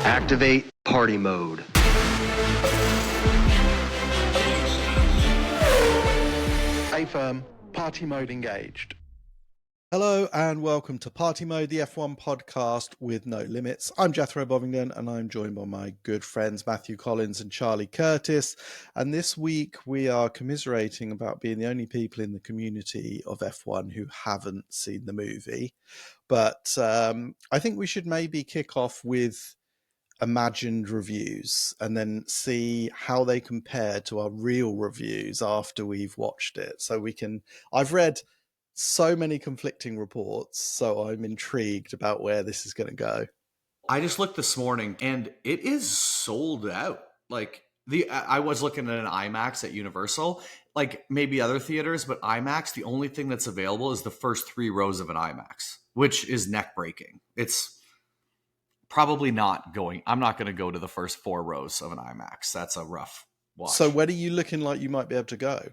Activate party mode. A-firm, party mode engaged. Hello and welcome to Party Mode, the F1 podcast with no limits. I'm Jethro Bovingdon and I'm joined by my good friends Matthew Collins and Charlie Curtis. And this week we are commiserating about being the only people in the community of F1 who haven't seen the movie. But I think we should maybe kick off with imagined reviews and then see how they compare to our real reviews after we've watched it. So I've read so many conflicting reports, so I'm intrigued about where this is going to go. I just looked this morning and it is sold out. Like I was looking at an IMAX at Universal, like maybe other theaters, but IMAX, the only thing that's available is the first 3 rows of an IMAX, which is neck breaking. It's probably not going. I'm not going to go to the first 4 rows of an IMAX. That's a rough watch. So when are you looking like you might be able to go?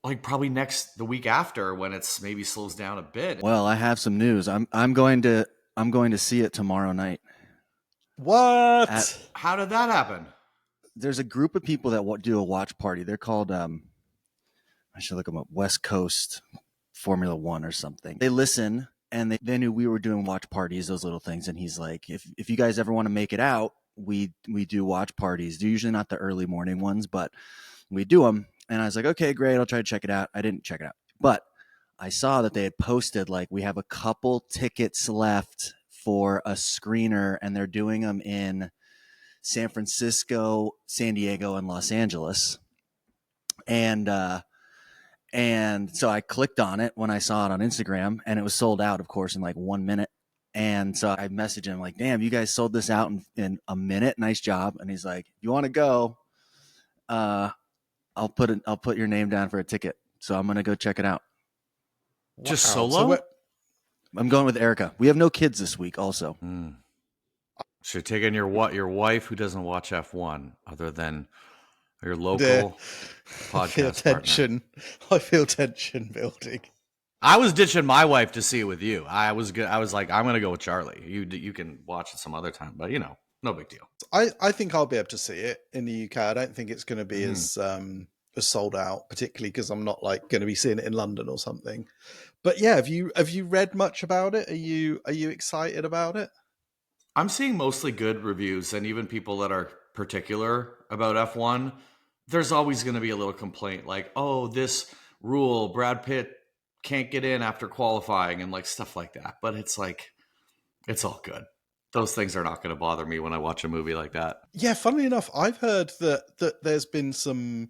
Like probably the week after when it's maybe slows down a bit. Well, I have some news. I'm going to see it tomorrow night. What? How did that happen? There's a group of people that do a watch party. They're called I should look them up. West Coast Formula One or something. They listen and they knew we were doing watch parties, those little things. And he's like, if you guys ever want to make it out, we do watch parties. They're usually not the early morning ones, but we do them. And I was like, okay, great. I'll try to check it out. I didn't check it out, but I saw that they had posted, like, we have a couple tickets left for a screener and they're doing them in San Francisco, San Diego, and Los Angeles. And so I clicked on it when I saw it on Instagram and it was sold out, of course, in like 1 minute. And so I messaged him like, damn, you guys sold this out in a minute. Nice job. And he's like, you want to go? I'll put your name down for a ticket. So I'm going to go check it out. Just Wow. solo? I'm going with Erica. We have no kids this week also. So you're taking your wife who doesn't watch F1 other than your local podcast partner. I feel tension building. I was ditching my wife to see it with you. I was like, I'm going to go with Charlie. You can watch it some other time, but no big deal. I think I'll be able to see it in the UK. I don't think it's going to be as sold out, particularly because I'm not like going to be seeing it in London or something. But yeah, have you read much about it? Are you excited about it? I'm seeing mostly good reviews, and even people that are particular about F1. There's always going to be a little complaint, like, oh, this rule, Brad Pitt can't get in after qualifying, and like stuff like that. But it's like, it's all good. Those things are not going to bother me when I watch a movie like that. Yeah, funnily enough, I've heard that there's been some.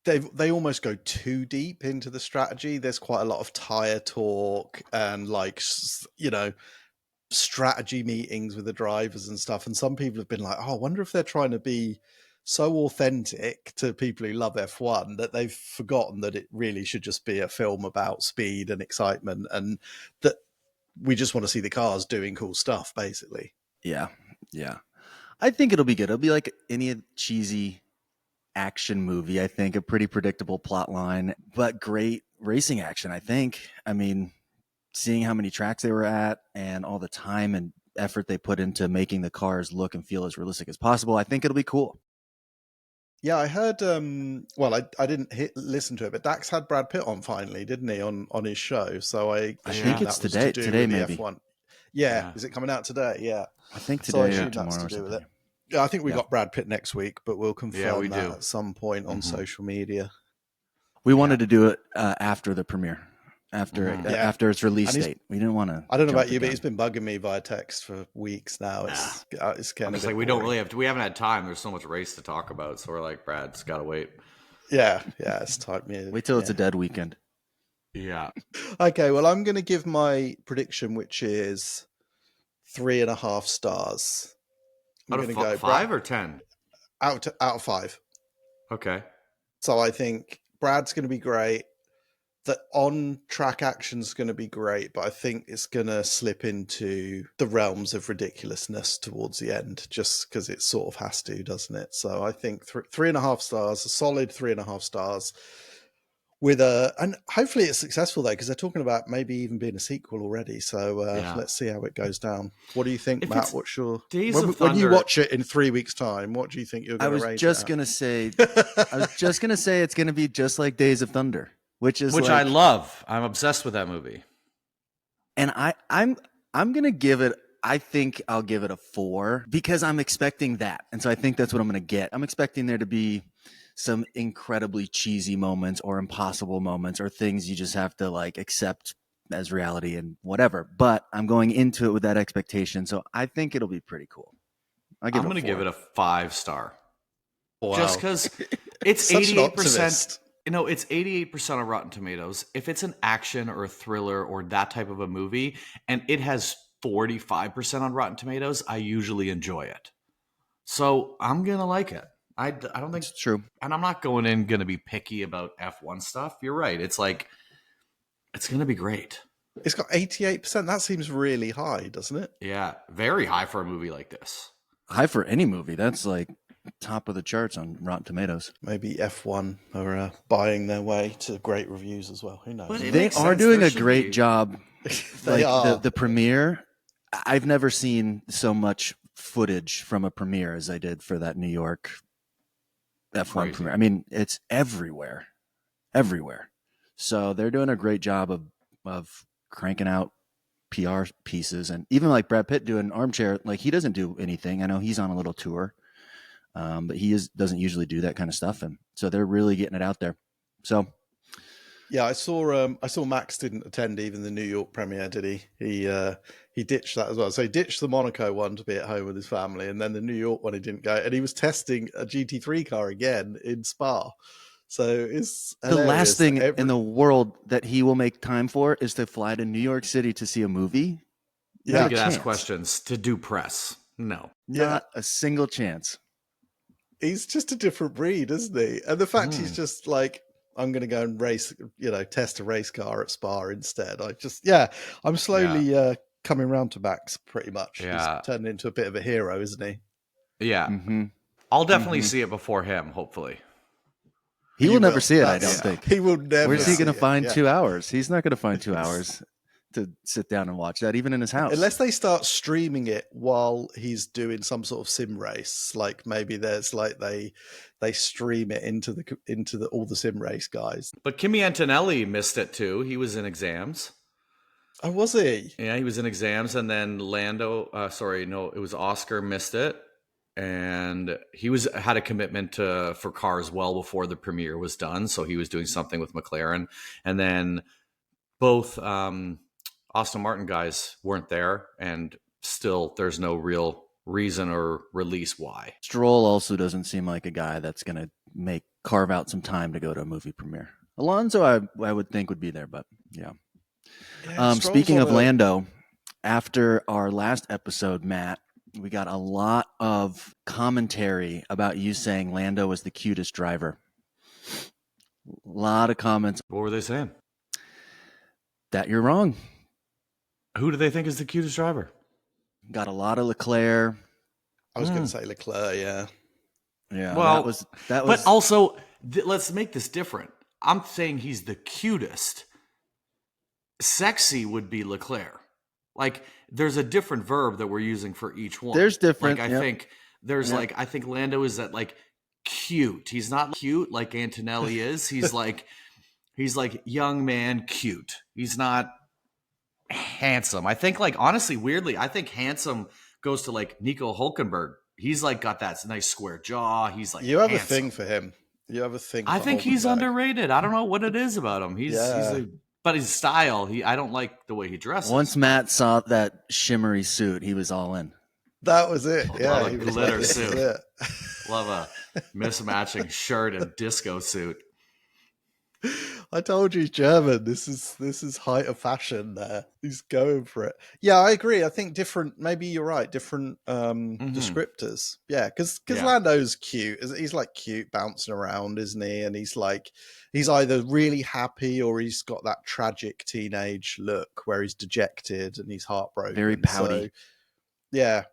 They almost go too deep into the strategy. There's quite a lot of tire talk and strategy meetings with the drivers and stuff. And some people have been like, "Oh, I wonder if they're trying to be so authentic to people who love F1 that they've forgotten that it really should just be a film about speed and excitement, and that we just want to see the cars doing cool stuff, basically." Yeah. I think it'll be good. It'll be like any cheesy action movie. I think a pretty predictable plot line, but great racing action. I think. I mean, seeing how many tracks they were at and all the time and effort they put into making the cars look and feel as realistic as possible, I think it'll be cool. Yeah, I heard. I didn't listen to it, but Dax had Brad Pitt on finally, didn't he, on his show? So I think it's today. Today, maybe. F1. Yeah, is it coming out today? Yeah, I think so I today or assume that's tomorrow. to do with Or something. it. Yeah, I think we got Brad Pitt next week, but we'll confirm we that do. at some point on social media. We wanted to do it after the premiere, after its release date. We didn't want to. I don't know about you, but he's been bugging me via text for weeks now. It's kind of like we haven't had time. There's so much race to talk about, so we're like, Brad's got to wait. Yeah, it's time. Wait till it's a dead weekend. Yeah. Okay, well, I'm going to give my prediction, which is 3.5 stars. Out of 5 or 10? Out of 5. Okay. So I think Brad's going to be great. The on-track action's going to be great, but I think it's going to slip into the realms of ridiculousness towards the end, just because it sort of has to, doesn't it? So I think 3.5 stars, a solid 3.5 stars. and hopefully it's successful though, because they're talking about maybe even being a sequel already. So Yeah. let's see how it goes down. What do you think, If Matt? it's What's your Days when, of when you Thunder- watch it in 3 weeks' time? What do you think you're I going to was rate just it gonna say, it's gonna be just like Days of Thunder, which is which like, I love. I'm obsessed with that movie. and I'm gonna give it. I think I'll give it a 4 because I'm expecting that, and so I think that's what I'm gonna get. I'm expecting there to be some incredibly cheesy moments or impossible moments or things you just have to like accept as reality and whatever. But I'm going into it with that expectation, so I think it'll be pretty cool. I'm going to give it a 5-star. Wow. Just because it's Such an 88%. optimist. It's 88% on Rotten Tomatoes. If it's an action or a thriller or that type of a movie, and it has 45% on Rotten Tomatoes, I usually enjoy it. So I'm going to like it. I don't think It's true. And I'm not going to be picky about F1 stuff. You're right. It's like, it's going to be great. It's got 88%. That seems really high, doesn't it? Yeah. Very high for a movie like this. High for any movie. That's like top of the charts on Rotten Tomatoes. Maybe F1 are buying their way to great reviews as well. Who knows? But it They makes are sense. doing There a should great be. job. They are. The premiere. I've never seen so much footage from a premiere as I did for that New York F1 Crazy. premiere. I mean, it's everywhere. So they're doing a great job of cranking out PR pieces, and even like Brad Pitt doing Armchair. Like, he doesn't do anything. I know he's on a little tour, but doesn't usually do that kind of stuff, and so they're really getting it out there. So Yeah, I saw Max didn't attend even the New York premiere, did he? He ditched that as well. So he ditched the Monaco one to be at home with his family, and then the New York one he didn't go. And he was testing a GT3 car again in Spa. So it's the hilarious. last thing in the world that he will make time for is to fly to New York City to see a movie. Yeah. You could ask chance. questions to do press. No. Not a single chance. He's just a different breed, isn't he? And the fact he's just like, I'm going to go and race, test a race car at Spa instead. I'm slowly coming around to Max pretty much. Yeah. He's turning into a bit of a hero, isn't he? Yeah. Mm-hmm. I'll definitely see it before him, hopefully. He will never will. see it, I don't That's- think. He will never. Where's he see going to it, find yeah. 2 hours? He's not going to find 2 hours to sit down and watch that, even in his house. Unless they start streaming it while he's doing some sort of sim race, like maybe there's like they stream it into the all the sim race guys. But Kimi Antonelli missed it too. He was in exams. Oh, was he? Yeah, he was in exams, and then it was Oscar missed it, and he had a commitment for cars well before the premiere was done, so he was doing something with McLaren, and then both Aston Martin guys weren't there, and still there's no real reason or release why. Stroll also doesn't seem like a guy that's going to carve out some time to go to a movie premiere. Alonso, I would think would be there, but yeah. Stroll's Speaking on of Lando, after our last episode, Matt, we got a lot of commentary about you saying Lando was the cutest driver. A lot of comments What were they saying? that you're wrong. Who do they think is the cutest driver? Got a lot of Leclerc. I was going to say Leclerc, yeah. Yeah, Well, that was. But also, let's make this different. I'm saying he's the cutest. Sexy would be Leclerc. Like, there's a different verb that we're using for each one. There's different, Like, I yep. think there's Yep. I think Lando is that like cute. He's not cute like Antonelli is. He's like young man cute. He's not handsome. I think honestly, weirdly, I think handsome goes to like Nico Hulkenberg. He's like got that nice square jaw. He's like You have handsome. a thing for him. You have a thing. I for think he's Hulkenberg. underrated. I don't know what it is about him. Yeah. But his style, I don't like the way he dresses. Once Matt saw that shimmery suit, he was all in. That was it. Love Yeah, a he was glitter like, this is suit. it. Love a mismatching shirt and disco suit. I told you he's German. This is height of fashion there. He's going for it. Yeah, I agree. I think maybe you're right, different descriptors. Yeah, because Yeah. Lando's cute. He's like cute bouncing around, isn't he? And he's either really happy or he's got that tragic teenage look where he's dejected and he's heartbroken. Very pouty. So, yeah.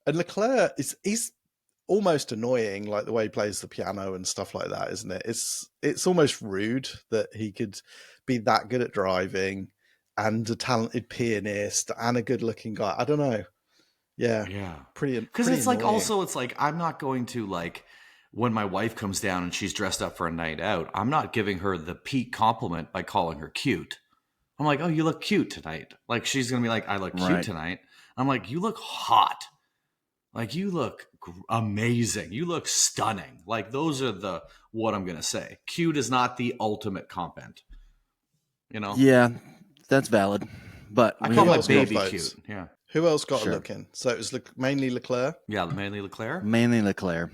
And Leclerc he's almost annoying, like the way he plays the piano and stuff like that, isn't it? It's almost rude that he could be that good at driving and a talented pianist and a good-looking guy. I don't know. Yeah, Yeah. pretty. Because Pretty it's like, annoying. also, it's like, I'm not going to, like, when my wife comes down and she's dressed up for a night out, I'm not giving her the peak compliment by calling her cute. I'm like, oh, you look cute tonight. Like, she's going to be like, I look cute Right. tonight. I'm like, you look hot. Like, you look amazing. You look stunning. Like, those are what I'm going to say. Cute is not the ultimate compliment. You know? Yeah, that's valid. But I Who call my else got baby votes? cute. Yeah. Who else got Sure. a look in? So it was mainly Leclerc. Yeah, mainly Leclerc. mainly Leclerc.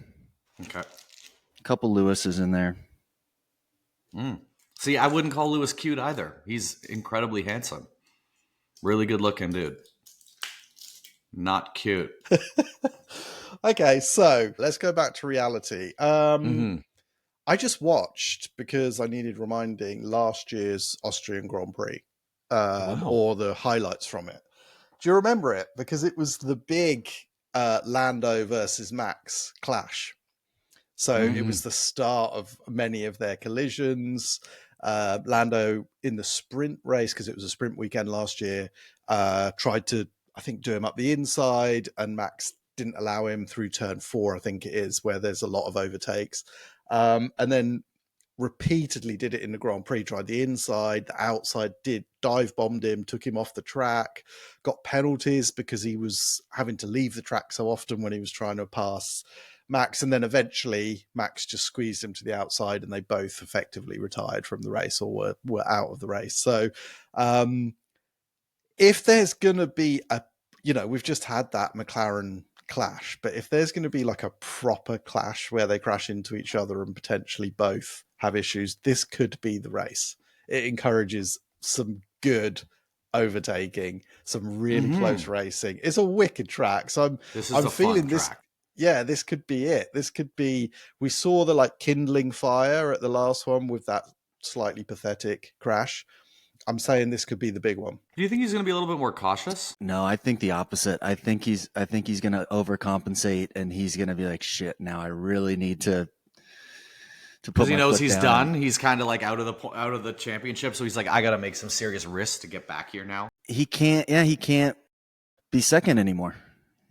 Okay. A couple Lewis's in there. See, I wouldn't call Lewis cute either. He's incredibly handsome. Really good looking dude. Not cute. Okay, so let's go back to reality. I just watched, because I needed reminding, last year's Austrian Grand Prix, Wow. or the highlights from it. Do you remember it? Because it was the big Lando versus Max clash. So it was the start of many of their collisions. Lando in the sprint race, because it was a sprint weekend last year, tried to, I think, do him up the inside, and Max didn't allow him through turn 4, I think it is, where there's a lot of overtakes. And then repeatedly did it in the Grand Prix, tried the inside, the outside, did dive bombed him, took him off the track, got penalties because he was having to leave the track so often when he was trying to pass Max. And then eventually Max just squeezed him to the outside, and they both effectively retired from the race, or were out of the race. So if there's going to be we've just had that McLaren clash, but if there's going to be like a proper clash where they crash into each other and potentially both have issues, this could be the race. It encourages some good overtaking, some really close racing. It's a wicked track. So I'm feeling this. Track. Yeah, this could be it. This could be, we saw the like kindling fire at the last one with that slightly pathetic crash. I'm saying this could be the big one. Do you think he's going to be a little bit more cautious? No, I think the opposite. I think he's going to overcompensate, and he's going to be like, shit, now I really need to put Because he my knows foot he's down. done. He's kind of like out of the championship, so he's like, I got to make some serious risks to get back here now. He can't be second anymore.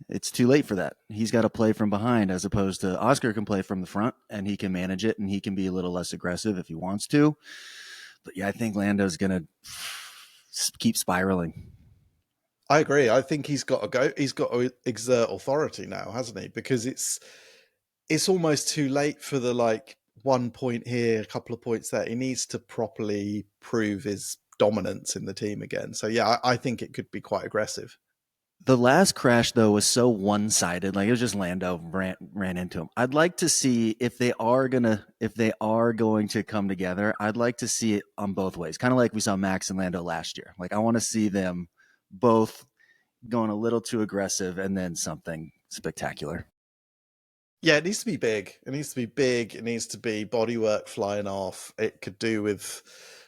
It's too late for that. He's got to play from behind, as opposed to Oscar can play from the front, and he can manage it, and he can be a little less aggressive if he wants to. But yeah, I think Lando's going to keep spiraling. I agree. I think he's got to go. He's got to exert authority now, hasn't he? Because it's almost too late for the like 1 point here, a couple of points there. He needs to properly prove his dominance in the team again. So yeah, I think it could be quite aggressive. The last crash, though, was so one-sided. Like, it was just Lando ran into him. I'd like to see if they are going to come together. I'd like to see it on both ways, kind of like we saw Max and Lando last year. Like, I want to see them both going a little too aggressive and then something spectacular. Yeah, it needs to be big. It needs to be big. It needs to be bodywork flying off. It could do with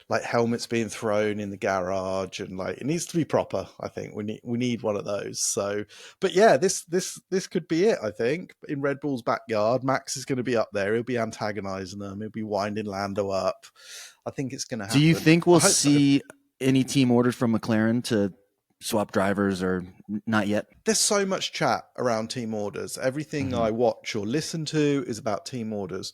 like helmets being thrown in the garage, and like it needs to be proper. I think we need one of those. So, but yeah, this could be it. I think in Red Bull's backyard, Max is going to be up there. He'll be antagonizing them. He'll be winding Lando up. I think it's going to happen. Do you think we'll see any team orders from McLaren to swap drivers, or not yet? There's so much chat around team orders. Everything I watch or listen to is about team orders.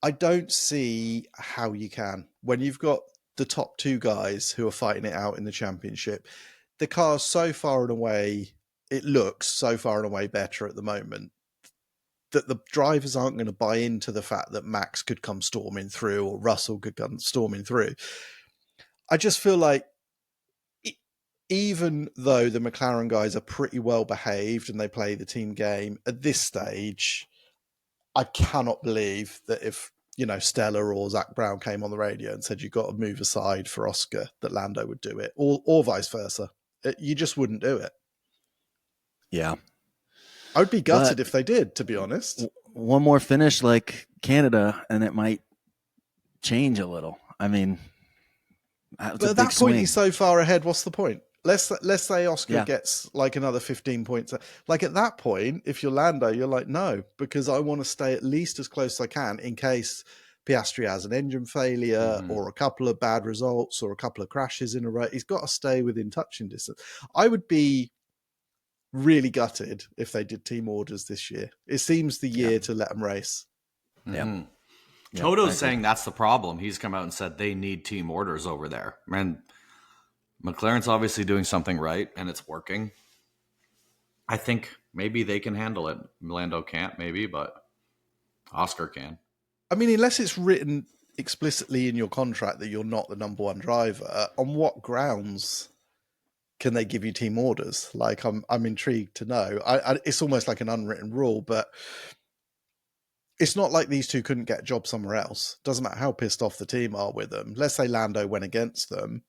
I don't see how you can. When you've got the top two guys who are fighting it out in the championship, the car's so far and away, it looks so far and away better at the moment that the drivers aren't going to buy into the fact that Max could come storming through or Russell could come storming through. I just feel like even though the McLaren guys are pretty well behaved and they play the team game, at this stage, I cannot believe that if, Stella or Zach Brown came on the radio and said, you've got to move aside for Oscar, that Lando would do it, or vice versa. You just wouldn't do it. Yeah. I would be gutted if they did, to be honest. One more finish like Canada, and it might change a little. I mean, but at that point, he's so far ahead. What's the point? let's say Oscar Yeah. gets like another 15 points. Like at that point, if you're Lando, you're like, no, because I want to stay at least as close as I can in case Piastri has an engine failure or a couple of bad results or a couple of crashes in a row. He's got to stay within touching distance. I would be really gutted if they did team orders this year. It seems the year to let them race. Yeah. Yeah, Toto's saying that's the problem. He's come out and said they need team orders over there. And McLaren's obviously doing something right, and it's working. I think maybe they can handle it. Lando can't, maybe, but Oscar can. I mean, unless it's written explicitly in your contract that you're not the number one driver, on what grounds can they give you team orders? Like, I'm intrigued to know. It's almost like an unwritten rule, but it's not like these two couldn't get a job somewhere else. Doesn't matter how pissed off the team are with them. Let's say Lando went against them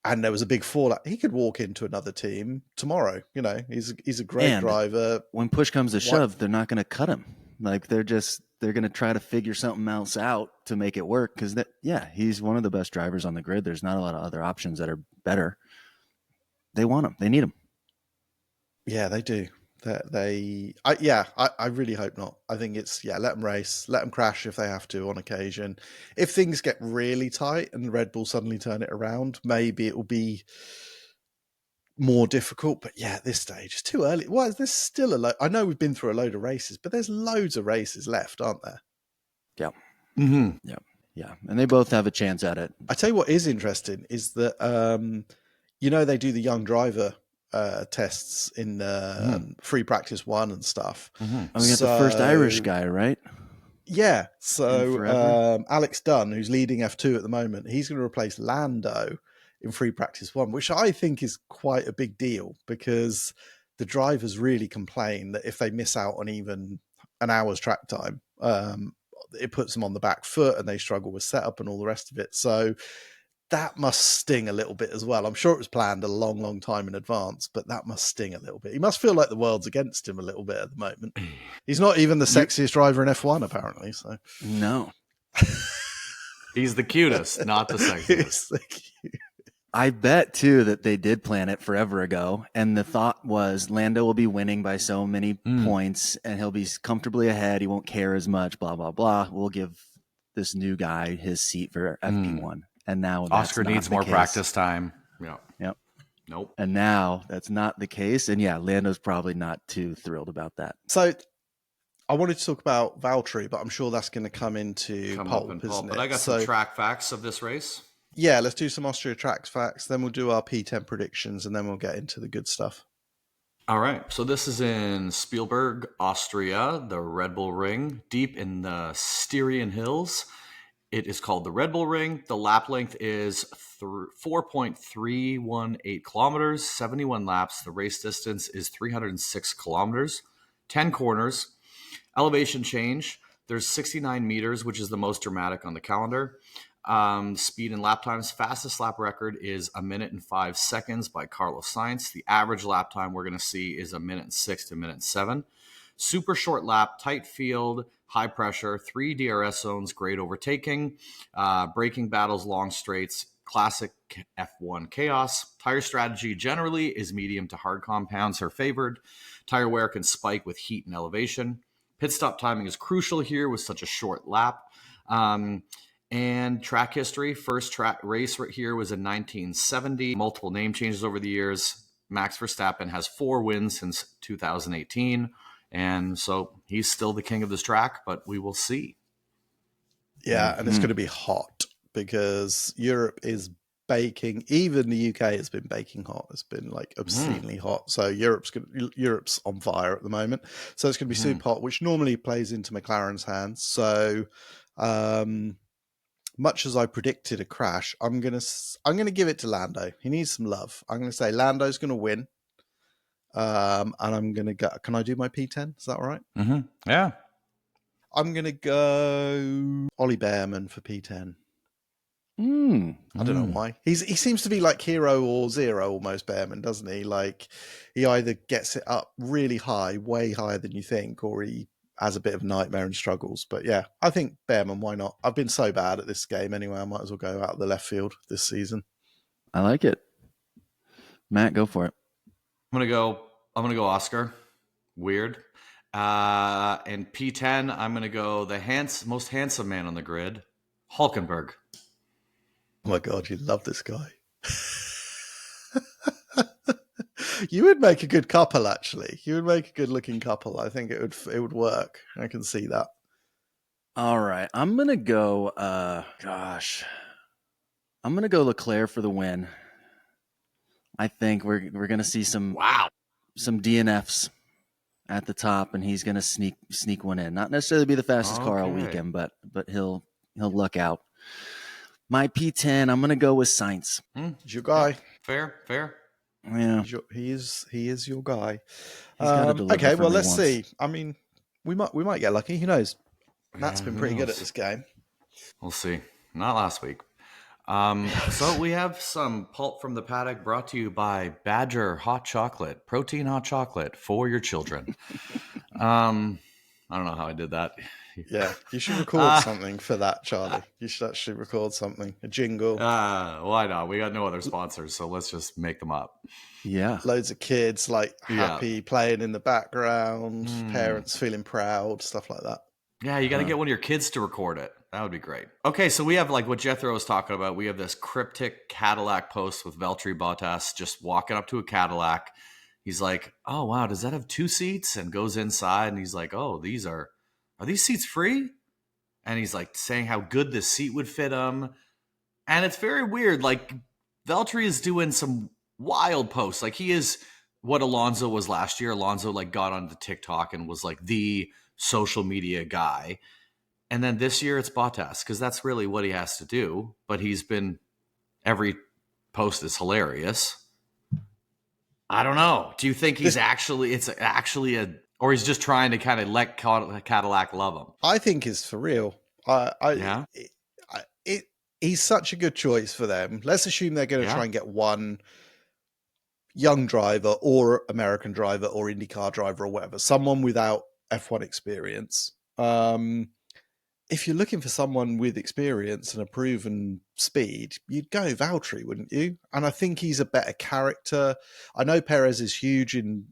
and there was a big fallout. He could walk into another team tomorrow. You know, he's a great driver. When push comes to shove, they're not going to cut him. Like they're going to try to figure something else out to make it work. Because he's one of the best drivers on the grid. There's not a lot of other options that are better. They want him. They need him. Yeah, they do. I really hope not. I think it's, let them race, let them crash if they have to on occasion. If things get really tight and Red Bull suddenly turn it around, maybe it will be more difficult. But yeah, at this stage, it's too early. Well, there's still I know we've been through a load of races, but there's loads of races left, aren't there? Yeah. Mm-hmm. Yeah. Yeah. And they both have a chance at it. I tell you what is interesting is that, they do the young driver tests in free practice 1 and stuff. Mm-hmm. We got the first Irish guy, right? Yeah. So Alex Dunn, who's leading F2 at the moment, he's going to replace Lando in free practice 1, which I think is quite a big deal because the drivers really complain that if they miss out on even an hour's track time, it puts them on the back foot and they struggle with setup and all the rest of it. So that must sting a little bit as well. I'm sure it was planned a long, long time in advance, but that must sting a little bit. He must feel like the world's against him a little bit at the moment. He's not even the sexiest driver in F1, apparently. So no, he's the cutest, not the sexiest. I bet too that they did plan it forever ago, and the thought was Lando will be winning by so many points, and he'll be comfortably ahead. He won't care as much. Blah blah blah. We'll give this new guy his seat for FP1. And now Oscar needs more practice time. Yeah. Yep. Nope. And now that's not the case. And Lando's probably not too thrilled about that. So I wanted to talk about Valtteri, but I'm sure that's going to come into pulp, isn't it? But I got some track facts of this race. Yeah, let's do some Austria track facts. Then we'll do our P10 predictions, and then we'll get into the good stuff. All right. So this is in Spielberg, Austria, the Red Bull Ring, deep in the Styrian Hills. It is called the Red Bull Ring. The lap length is 4.318 kilometers, 71 laps. The race distance is 306 kilometers, 10 corners. Elevation change, there's 69 meters, which is the most dramatic on the calendar. Speed and lap times, fastest lap record is 1 minute and 5 seconds by Carlos Sainz. The average lap time we're going to see is 1 minute and 6 to 1 minute and 7. Super short lap, tight field, high pressure, 3 DRS zones, great overtaking, braking battles, long straights, classic F1 chaos. Tire strategy generally is medium to hard compounds are favored. Tire wear can spike with heat and elevation. Pit stop timing is crucial here with such a short lap. And track history, first track race right here was in 1970. Multiple name changes over the years. Max Verstappen has 4 wins since 2018. And so he's still the king of this track, but we will see. Yeah, and it's going to be hot because Europe is baking. Even the UK has been baking hot. It's been like obscenely hot. So Europe's on fire at the moment. So it's going to be super hot, which normally plays into McLaren's hands. So much as I predicted a crash, I'm going to give it to Lando. He needs some love. I'm going to say Lando's going to win. And I'm going to go. Can I do my P10? Is that all right? Mm-hmm. Yeah. I'm going to go Ollie Behrman for P10. I don't know why. He seems to be like hero or zero almost, Behrman, doesn't he? Like he either gets it up really high, way higher than you think, or he has a bit of a nightmare and struggles. But yeah, I think Behrman, why not? I've been so bad at this game anyway. I might as well go out of the left field this season. I like it. Matt, go for it. I'm gonna go Oscar. Weird. And P10, I'm gonna go the most handsome man on the grid, Hulkenberg. Oh my God, you love this guy. You would make a good couple, actually. You would make a good looking couple. I think it would work. I can see that. All right. I'm going to go, I'm going to go Leclerc for the win. I think we're going to see some DNFs at the top, and he's going to sneak one in. Not necessarily be the fastest car all weekend, but he'll luck out. My P10, I'm going to go with Sainz. He's your guy. Yeah, fair. Yeah, he is your guy. Okay, well, let's see. I mean, we might get lucky. Who knows? Matt's been pretty good at this game. We'll see. Not last week. So we have some Pulp from the Paddock brought to you by Badger Hot Chocolate, protein hot chocolate for your children. I don't know how I did that. Yeah, you should record something for that, Charlie. You should actually record something, a jingle. Why not? We got no other sponsors, so let's just make them up. Yeah. Loads of kids happy playing in the background, parents feeling proud, stuff like that. Yeah, you got to get one of your kids to record it. That would be great. Okay, so we have what Jethro was talking about. We have this cryptic Cadillac post with Valtteri Bottas just walking up to a Cadillac. He's like, "Oh wow, does that have 2 seats?" And goes inside, and he's like, "Oh, are these seats free?" And he's like saying how good this seat would fit him. And it's very weird. Valtteri is doing some wild posts. He is what Alonso was last year. Alonso got onto TikTok and was the social media guy. And then this year it's Bottas because that's really what he has to do. But every post is hilarious. I don't know. Do you think it's actually or he's just trying to kind of let Cadillac love him? I think it's for real. He's such a good choice for them. Let's assume they're going to try and get one young driver or American driver or IndyCar driver or whatever, someone without F1 experience. If you're looking for someone with experience and a proven speed, you'd go Valtteri, wouldn't you? And I think he's a better character. I know Perez is huge in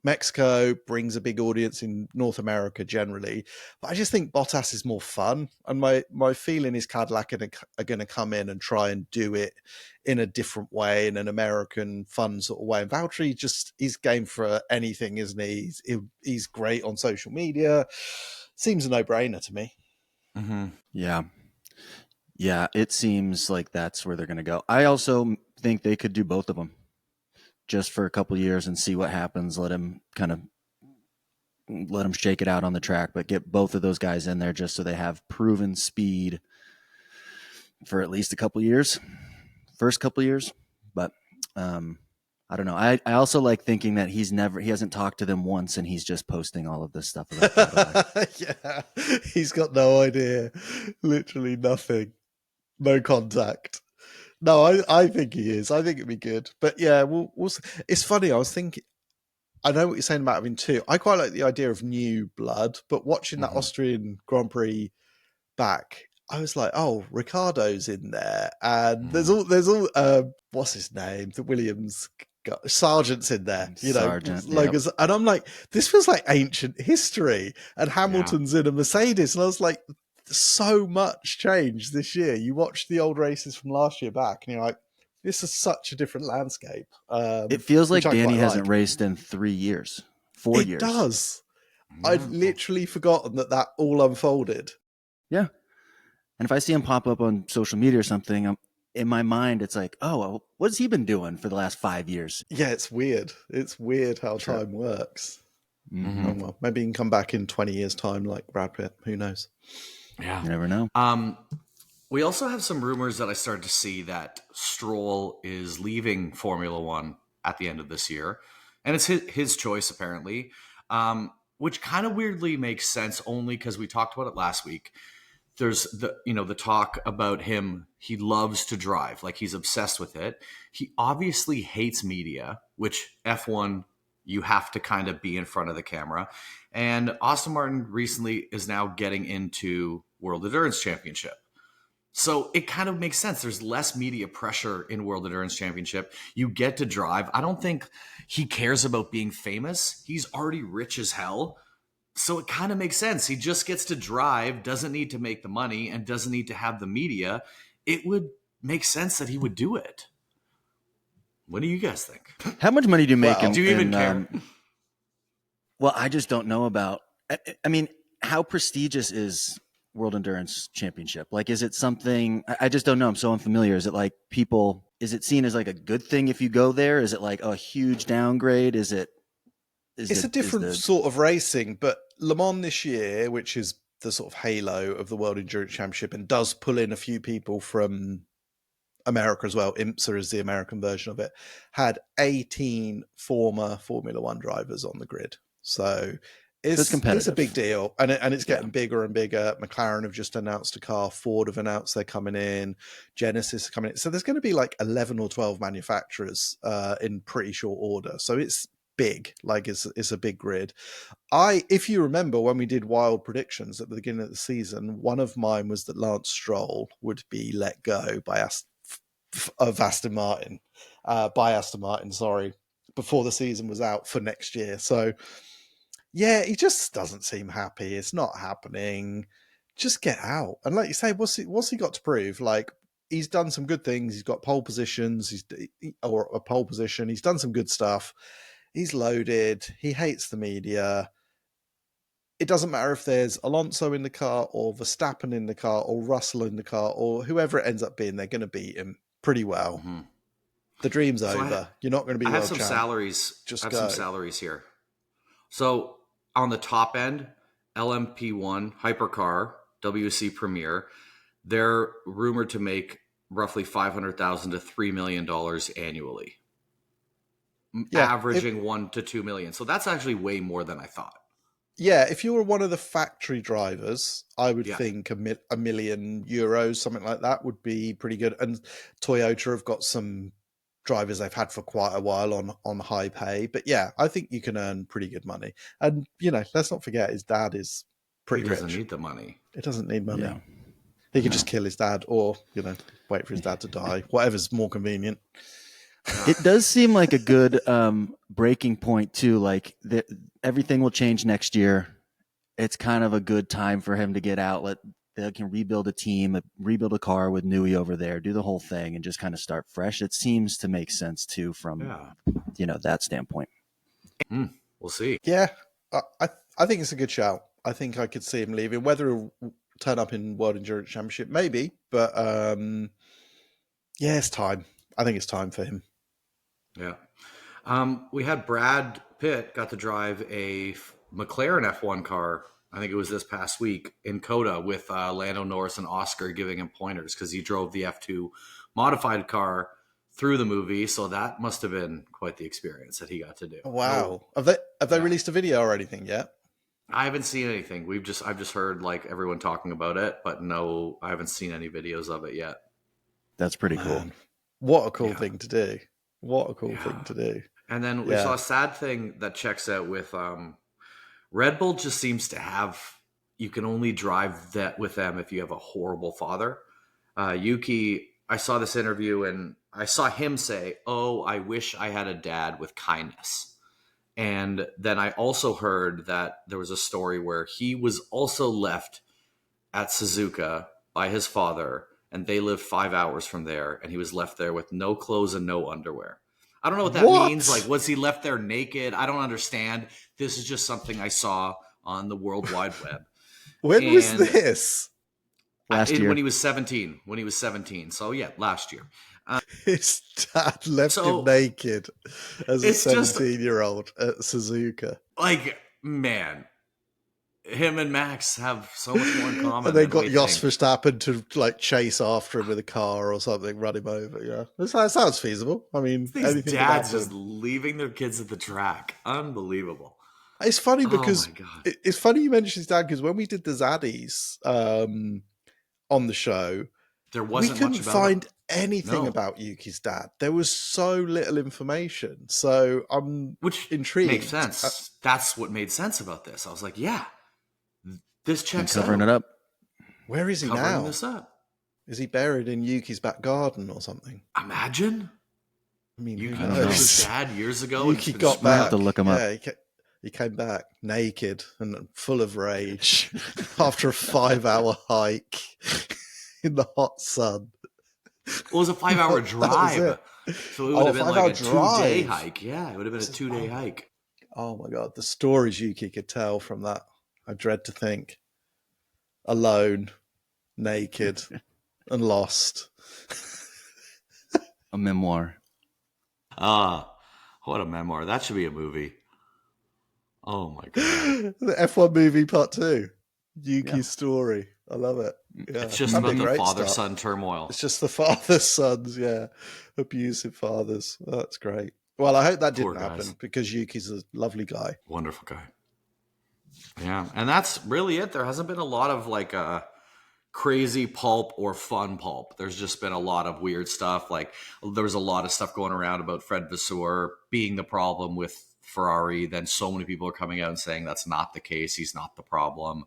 Mexico, brings a big audience in North America generally, but I just think Bottas is more fun. And my feeling is Cadillac are going to come in and try and do it in a different way, in an American fun sort of way. And Valtteri he's game for anything, isn't he? He's great on social media. Seems a no-brainer to me. Mm-hmm. Yeah, it seems like that's where they're going to go. I also think they could do both of them just for a couple of years and see what happens. Let him shake it out on the track, but get both of those guys in there just so they have proven speed for at least a couple of years, first couple of years. But I don't know. I also like thinking that he hasn't talked to them once and he's just posting all of this stuff about Cadillac. Yeah, he's got no idea. Literally nothing. No contact. No, I think he is. I think it'd be good. But yeah, we'll see. It's funny. I was thinking, I know what you're saying about having 2. I quite like the idea of new blood, but watching that Austrian Grand Prix back, I was like, oh, Ricardo's in there. And there's all what's his name? The Williams Sargent's in there, Sargent, Logos, yep. And I'm like, this feels like ancient history. And Hamilton's in a Mercedes, and I was like, so much changed this year. You watch the old races from last year back, and you're like, this is such a different landscape. It feels like Danny hasn't raced in 3 years, 4 years. It does. I'd literally forgotten that all unfolded. Yeah. And if I see him pop up on social media or something, in my mind, it's like, oh, well, what's he been doing for the last 5 years? Yeah, it's weird. It's weird how time works. Mm-hmm. Oh, well, maybe he can come back in 20 years' time like Brad Pitt. Who knows? Yeah. You never know. We also have some rumors that I started to see that Stroll is leaving Formula One at the end of this year. And it's his choice, apparently, which kind of weirdly makes sense only because we talked about it last week. There's the talk about him. He loves to drive. He's obsessed with it. He obviously hates media, which F1, you have to kind of be in front of the camera. And Aston Martin recently is now getting into World Endurance Championship. So it kind of makes sense. There's less media pressure in World Endurance Championship. You get to drive. I don't think he cares about being famous. He's already rich as hell. So it kind of makes sense. He just gets to drive, doesn't need to make the money, and doesn't need to have the media. It would make sense that he would do it. What do you guys think? How much money do you make? Well, Do you even care? Well, I just don't know about. I mean, how prestigious is World Endurance Championship? Like, is it something? I just don't know. I'm so unfamiliar. Is it like people? Is it seen as like a good thing if you go there? Is it like a huge downgrade? Is it? It's a different sort of racing, but Le Mans this year, which is the sort of halo of the World Endurance Championship and does pull in a few people from America as well. IMSA is the American version of it, had 18 former Formula One drivers on the grid. So it's a big deal, and it's getting bigger and bigger. McLaren have just announced a car. Ford have announced they're coming in. Genesis are coming in. So there's going to be like 11 or 12 manufacturers in pretty short order. So it's big, like it's a big grid. If you remember when we did wild predictions at the beginning of the season, one of mine was that Lance Stroll would be let go by Aston Martin, before the season was out for next year. So yeah, he just doesn't seem happy. It's not happening. Just get out. And like you say, what's he got to prove? Like, he's done some good things. He's got pole positions. Or a pole position. He's done some good stuff. He's loaded. He hates the media. It doesn't matter if there's Alonso in the car or Verstappen in the car or Russell in the car or whoever it ends up being, they're going to beat him pretty well. Mm-hmm. The dream's over. You're not going to be world champ. I have some salaries here. So on the top end, LMP1, Hypercar, WC Premier, they're rumored to make roughly $500,000 to $3 million annually, averaging $1 to $2 million. So that's actually way more than I thought. Yeah, if you were one of the factory drivers, I would think €1 million, something like that, would be pretty good. And Toyota have got some drivers they've had for quite a while on high pay. But yeah, I think you can earn pretty good money. And, let's not forget his dad is pretty rich. He doesn't need the money. He doesn't need money. Yeah. He could just kill his dad or, wait for his dad to die. Whatever's more convenient. It does seem like a good breaking point too. Like everything will change next year. It's kind of a good time for him to get out. They can rebuild a team, rebuild a car with Newey over there, do the whole thing, and just kind of start fresh. It seems to make sense too from that standpoint. We'll see. Yeah, I think it's a good shout. I think I could see him leaving. Whether he'll turn up in World Endurance Championship, maybe, but it's time. I think it's time for him. Yeah. We had Brad Pitt got to drive a McLaren F1 car. I think it was this past week in Coda with Lando Norris and Oscar giving him pointers because he drove the F2 modified car through the movie. So that must have been quite the experience that he got to do. Wow. Have they released a video or anything yet? I haven't seen anything. I've just heard like everyone talking about it, but no, I haven't seen any videos of it yet. That's pretty cool. What a cool thing to do. What a cool thing to do. And then we saw a sad thing that checks out with Red Bull just seems to have, you can only drive that with them if you have a horrible father. Yuki, I saw this interview and I saw him say, "Oh, I wish I had a dad with kindness." And then I also heard that there was a story where he was also left at Suzuka by his father, and they lived 5 hours from there, and he was left there with no clothes and no underwear. I don't know what that means. Like, was he left there naked? I don't understand. This is just something I saw on the World Wide Web. When was this? Last year. When he was 17. So, yeah, last year. His dad left him naked as a 17-year-old at Suzuka. Like, man, him and Max have so much more in common. And they got Jos Verstappen to like chase after him with a car or something, run him over. Yeah, that sounds feasible. I mean, these dads just leaving their kids at the track, unbelievable. It's funny because it's funny you mentioned his dad because when we did the Zaddies on the show, there wasn't we much couldn't about find anything about Yuki's dad. There was so little information. So I'm intrigued. Makes sense. That's what made sense about this. I was like, yeah. This checks covering it up. Where is he now? Covering this up. Is he buried in Yuki's back garden or something? Imagine I mean, Yuki who I don't know. killed his knows? dad years ago. And it's Yuki been got spread. I'll have back. to look him up. Yeah, he came back naked and full of rage after a 5-hour hike in the hot sun. Well, it was a 5-hour That was drive. it. So it would have been like a 2-day drive. hike. Yeah, it would have been a 2-day hike. Oh my God, the stories Yuki could tell from that. I dread to think. Alone, naked, and lost. A memoir. What a memoir. That should be a movie. Oh my God. The F1 movie part 2. Yuki's Yeah. story. I love it. Yeah. It's just That'd about be the great father-son turmoil. It's just the father's sons, yeah. Abusive fathers. Oh, that's great. Well, I hope that Poor didn't happen guys. because Yuki's a lovely guy. Wonderful guy. Yeah, and that's really it. There hasn't been a lot of like crazy pulp or fun pulp. There's just been a lot of weird stuff. Like there was a lot of stuff going around about Fred Vasseur being the problem with Ferrari. Then so many people are coming out and saying that's not the case. He's not the problem.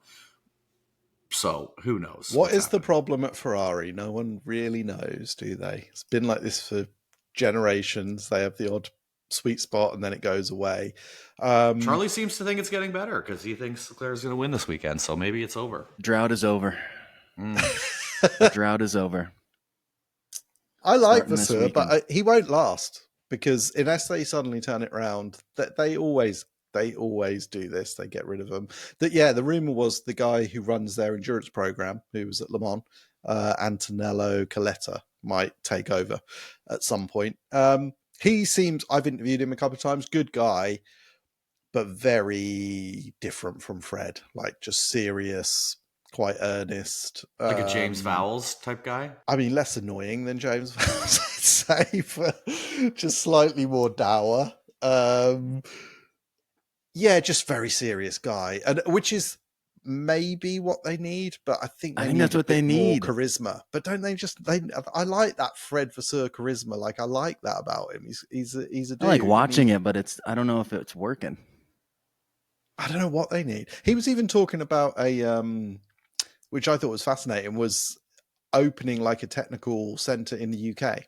So who knows? What what's is the happening. problem at Ferrari? No one really knows, do they? It's been like this for generations. They have the odd sweet spot and then it goes away. Charlie seems to think it's getting better because he thinks Leclerc's going to win this weekend. So maybe it's over. Drought is over. Mm. The drought is over. I like Starting this Vasseur, but weekend. he won't last because unless they suddenly turn it around, they always do this. They get rid of them. The rumor was the guy who runs their endurance program, who was at Le Mans, Antonello Coletta, might take over at some point. He seems, I've interviewed him a couple of times, good guy, but very different from Fred, like just serious, quite earnest. Like a James Vowles type guy. I mean, less annoying than James Vowles, I'd say, but just slightly more dour. Yeah, just very serious guy, and which is maybe what they need. But I think I they think need that's a what they bit more need. charisma. But don't they just? I like that Fred Vasseur charisma. Like I like that about him. He's a dude. I like watching it, but I don't know if it's working. I don't know what they need. He was even talking about which I thought was fascinating, was opening like a technical center in the UK.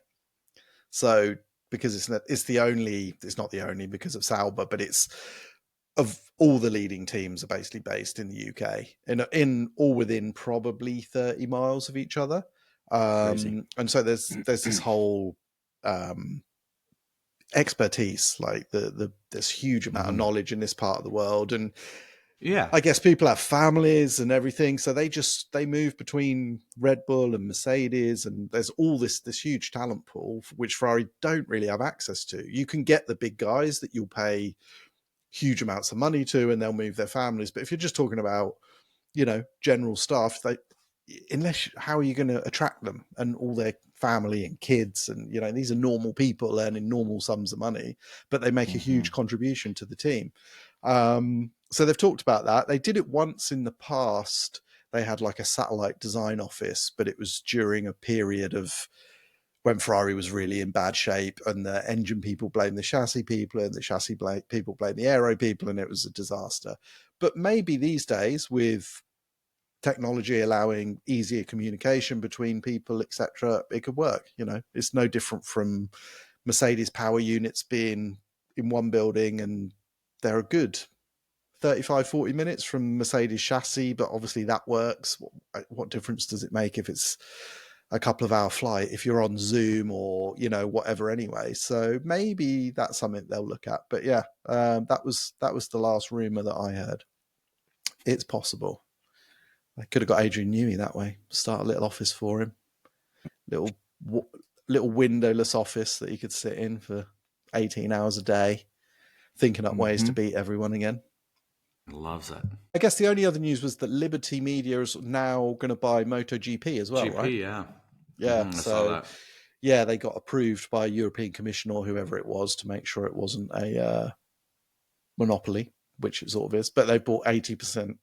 So because it's not the only because of Sauber, but it's of all the leading teams are basically based in the UK in all within probably 30 miles of each other. Crazy. And so there's this whole expertise, like there's huge amount of knowledge in this part of the world, and Yeah. I guess people have families and everything, so they move between Red Bull and Mercedes, and there's all this huge talent pool which Ferrari don't really have access to. You can get the big guys that you'll pay huge amounts of money to, and they'll move their families. But if you're just talking about, general staff, how are you going to attract them and all their family and kids? And these are normal people earning normal sums of money, but they make a huge contribution to the team. So they've talked about that. They did it once in the past. They had like a satellite design office, but it was during a period of when Ferrari was really in bad shape, and the engine people blamed the chassis people, and the chassis people blamed the aero people, and it was a disaster. But maybe these days, with technology allowing easier communication between people, etc., it could work. It's no different from Mercedes power units being in one building, and they're a good 35-40 minutes from Mercedes chassis, but obviously that works. What difference does it make if it's a couple of hour flight, if you're on Zoom or whatever anyway? So maybe that's something they'll look at. But yeah, that was the last rumor that I heard. It's possible. I could have got Adrian Newey that way. Start a little office for him, little windowless office that he could sit in for 18 hours a day, thinking up ways to beat everyone again. Loves it. I guess the only other news was that Liberty Media is now going to buy MotoGP as well, GP, right? yeah. Yeah, I saw so that. yeah, they got approved by a European Commission or whoever it was to make sure it wasn't a monopoly, which it sort of is. But they bought 86%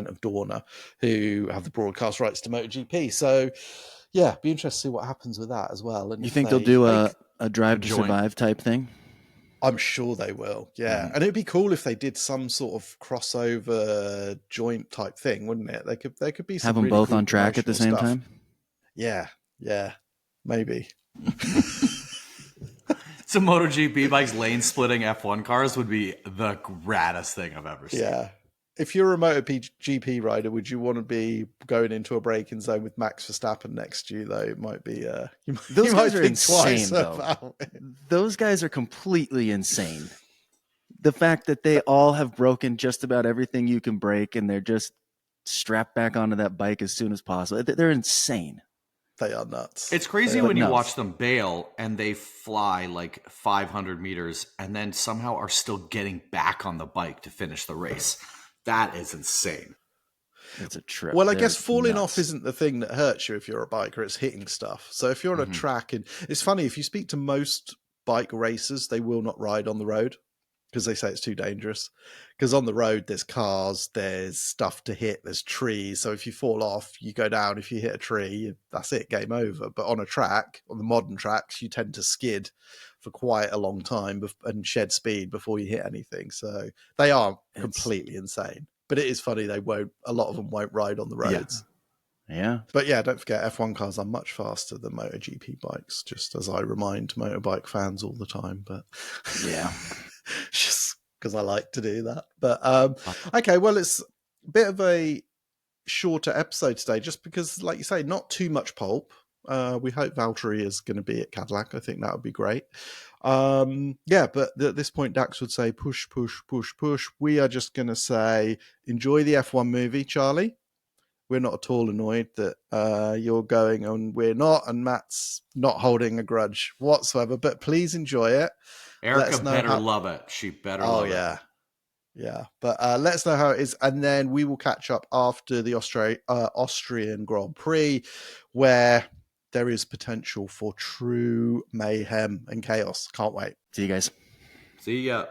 of Dorna, who have the broadcast rights to MotoGP. So yeah, be interested to see what happens with that as well. And You think they'll do a Drive to joint. Survive type thing? I'm sure they will, yeah. And it'd be cool if they did some sort of crossover joint type thing, wouldn't it? They could be some Have them really both cool on track at the promotional same stuff. time? Yeah, maybe. Some MotoGP bikes lane splitting F1 cars would be the graddest thing I've ever seen. Yeah. If you're a MotoGP rider, would you want to be going into a braking zone with Max Verstappen next to you, though? It might be... Those guys are think insane, twice though. about it. Those guys are completely insane. The fact that they all have broken just about everything you can break, and they're just strapped back onto that bike as soon as possible. They're insane. They are nuts. It's crazy They are when you nuts. watch them bail and they fly like 500 meters and then somehow are still getting back on the bike to finish the race. That is insane. It's a trip. Well, I They're guess falling nuts. off isn't the thing that hurts you if you're a biker. It's hitting stuff. So if you're on a track, and it's funny, if you speak to most bike racers, they will not ride on the road because they say it's too dangerous. Because on the road, there's cars, there's stuff to hit, there's trees. So if you fall off, you go down. If you hit a tree, that's it, game over. But on a track, on the modern tracks, you tend to skid for quite a long time and shed speed before you hit anything. So they are completely insane. But it is funny, a lot of them won't ride on the roads. Yeah. But yeah, don't forget, F1 cars are much faster than MotoGP bikes, just as I remind motorbike fans all the time. But Yeah. just because I like to do that. But okay, well, it's a bit of a shorter episode today, just because, like you say, not too much pulp. We hope Valtteri is going to be at Cadillac. I think that would be great. Yeah, but at this point, Dax would say push, push, push, push. We are just going to say enjoy the F1 movie, Charlie. We're not at all annoyed that you're going and we're not, and Matt's not holding a grudge whatsoever. But please enjoy it. Erica better love it. She better love it. Yeah. But let us know how it is, and then we will catch up after the Austrian Grand Prix, where there is potential for true mayhem and chaos. Can't wait. See you guys. See ya.